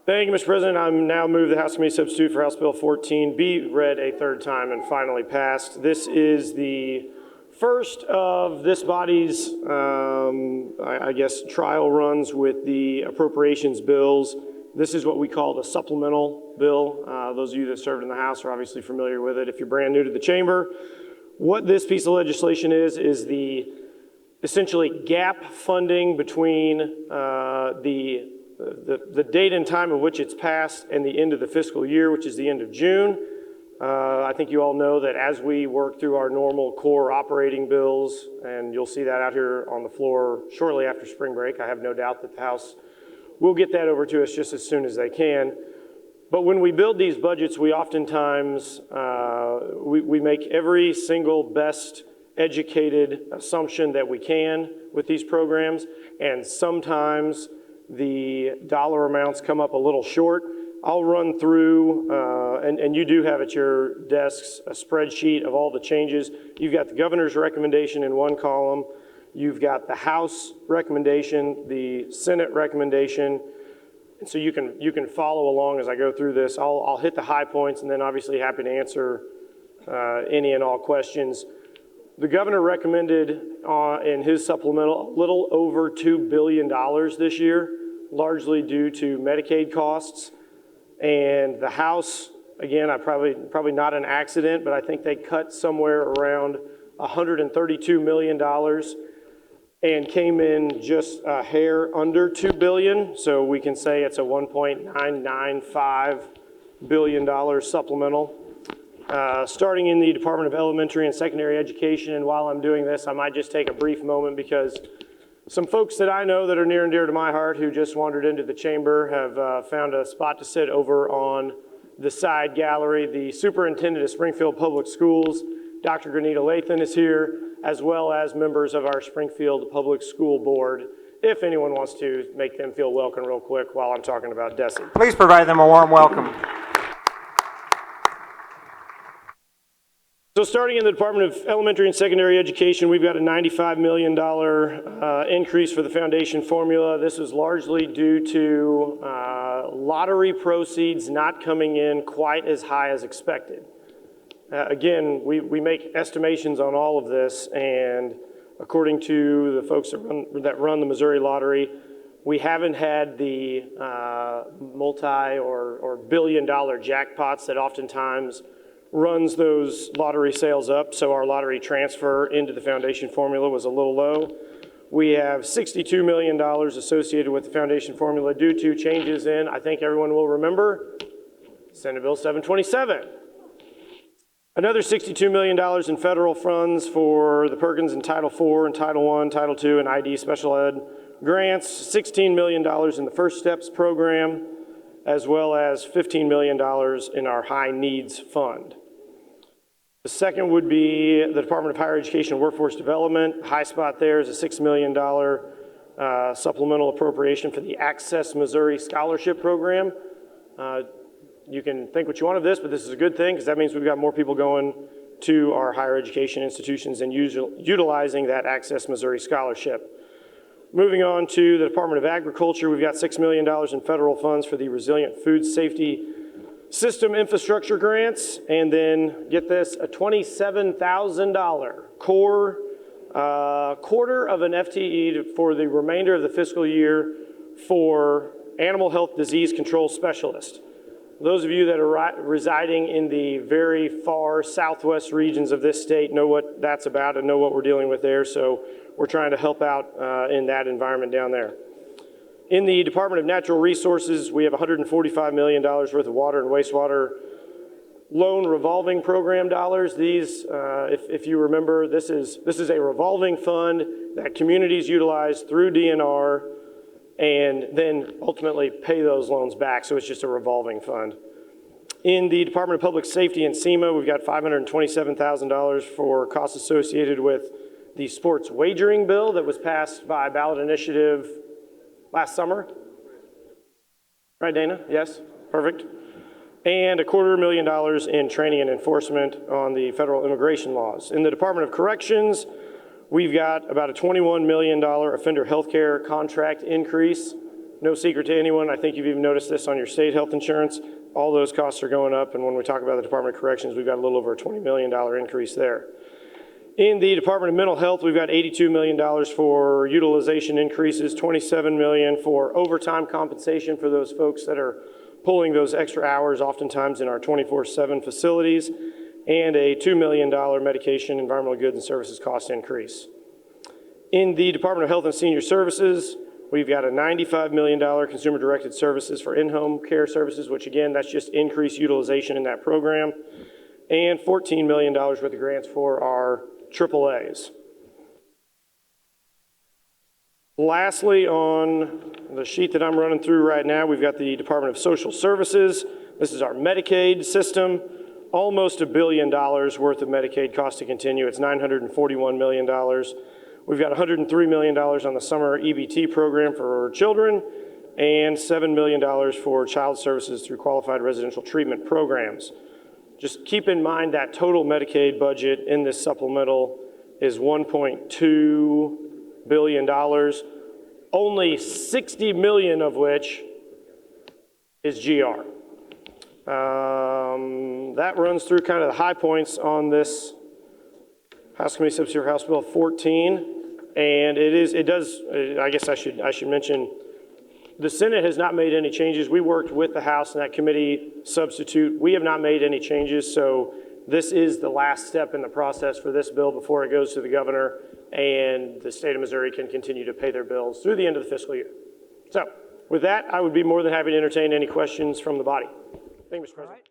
Thank you, Mr. President. I now move the House Committee Substitute for House Bill 14 be read a third time and finally passed. This is the first of this body's, I guess, trial runs with the appropriations bills. This is what we call the supplemental bill. Those of you that served in the House are obviously familiar with it. If you're brand new to the chamber, what this piece of legislation is the essentially gap funding between the date and time of which it's passed and the end of the fiscal year, which is the end of June. I think you all know that as we work through our normal core operating bills, and you'll see that out here on the floor shortly after spring break, I have no doubt that the House will get that over to us just as soon as they can. But when we build these budgets, we oftentimes, we make every single best educated assumption that we can with these programs, and sometimes the dollar amounts come up a little short. I'll run through, and you do have at your desks a spreadsheet of all the changes. You've got the governor's recommendation in one column. You've got the House recommendation, the Senate recommendation. And so you can follow along as I go through this. I'll hit the high points and then obviously happy to answer any and all questions. The governor recommended in his supplemental a little over $2 billion this year, largely due to Medicaid costs. And the House, again, probably not an accident, but I think they cut somewhere around $132 million and came in just a hair under $2 billion. So we can say it's a $1.995 billion supplemental. Starting in the Department of Elementary and Secondary Education, and while I'm doing this, I might just take a brief moment because some folks that I know that are near and dear to my heart who just wandered into the chamber have found a spot to sit over on the side gallery. The Superintendent of Springfield Public Schools, Dr. Granita Lathan, is here, as well as members of our Springfield Public School Board, if anyone wants to make them feel welcome real quick while I'm talking about DESE. Please provide them a warm welcome. So starting in the Department of Elementary and Secondary Education, we've got a $95 million increase for the foundation formula. This is largely due to lottery proceeds not coming in quite as high as expected. Again, we make estimations on all of this, and according to the folks that run the Missouri Lottery, we haven't had the multi or billion-dollar jackpots that oftentimes runs those lottery sales up, so our lottery transfer into the foundation formula was a little low. We have $62 million associated with the foundation formula due to changes in, I think everyone will remember, Senate Bill 727. Another $62 million in federal funds for the Perkins and Title IV and Title I, Title II, and ID special ed grants, $16 million in the First Steps program, as well as $15 million in our High Needs Fund. The second would be the Department of Higher Education and Workforce Development. High spot there is a $6 million supplemental appropriation for the Access Missouri Scholarship Program. You can think what you want of this, but this is a good thing because that means we've got more people going to our higher education institutions and utilizing that Access Missouri Scholarship. Moving on to the Department of Agriculture, we've got $6 million in federal funds for the Resilient Food Safety System Infrastructure Grants, and then, get this, a $27,000 core quarter of an FTE for the remainder of the fiscal year for Animal Health Disease Control Specialist. Those of you that are residing in the very far southwest regions of this state know what that's about and know what we're dealing with there, so we're trying to help out in that environment down there. In the Department of Natural Resources, we have $145 million worth of water and wastewater loan revolving program dollars. These, if you remember, this is a revolving fund that communities utilize through DNR and then ultimately pay those loans back, so it's just a revolving fund. In the Department of Public Safety and SEMA, we've got $527,000 for costs associated with the sports wagering bill that was passed by ballot initiative last summer. Right, Dana? Yes? Perfect. And $250,000 in training and enforcement on the federal immigration laws. In the Department of Corrections, we've got about a $21 million offender healthcare contract increase. no secret to anyone. I think you've even noticed this on your state health insurance. All those costs are going up, and when we talk about the Department of Corrections, we've got a little over a $20 million increase there. In the Department of Mental Health, we've got $82 million for utilization increases, $27 million for overtime compensation for those folks that are pulling those extra hours, oftentimes in our 24/7 facilities, and a $2 million medication, environmental goods, and services cost increase. In the Department of Health and Senior Services, we've got a $95 million consumer-directed services for in-home care services, which again, that's just increased utilization in that program, and $14 million worth of grants for our AAAs. Lastly, on the sheet that I'm running through right now, we've got the Department of Social Services. This is our Medicaid system. Almost $1 billion worth of Medicaid cost to continue. It's $941 million. We've got $103 million on the summer EBT program for children and $7 million for child services through qualified residential treatment programs. Just keep in mind that total Medicaid budget in this supplemental is $1.2 billion, only $60 million of which is GR. That runs through kind of the high points on this House Committee Substitute House Bill 14. And I guess I should mention, the Senate has not made any changes. We worked with the House and that committee substitute. We have not made any changes, so this is the last step in the process for this bill before it goes to the governor and the state of Missouri can continue to pay their bills through the end of the fiscal year. So with that, I would be more than happy to entertain any questions from the body. Thank you, Mr. President.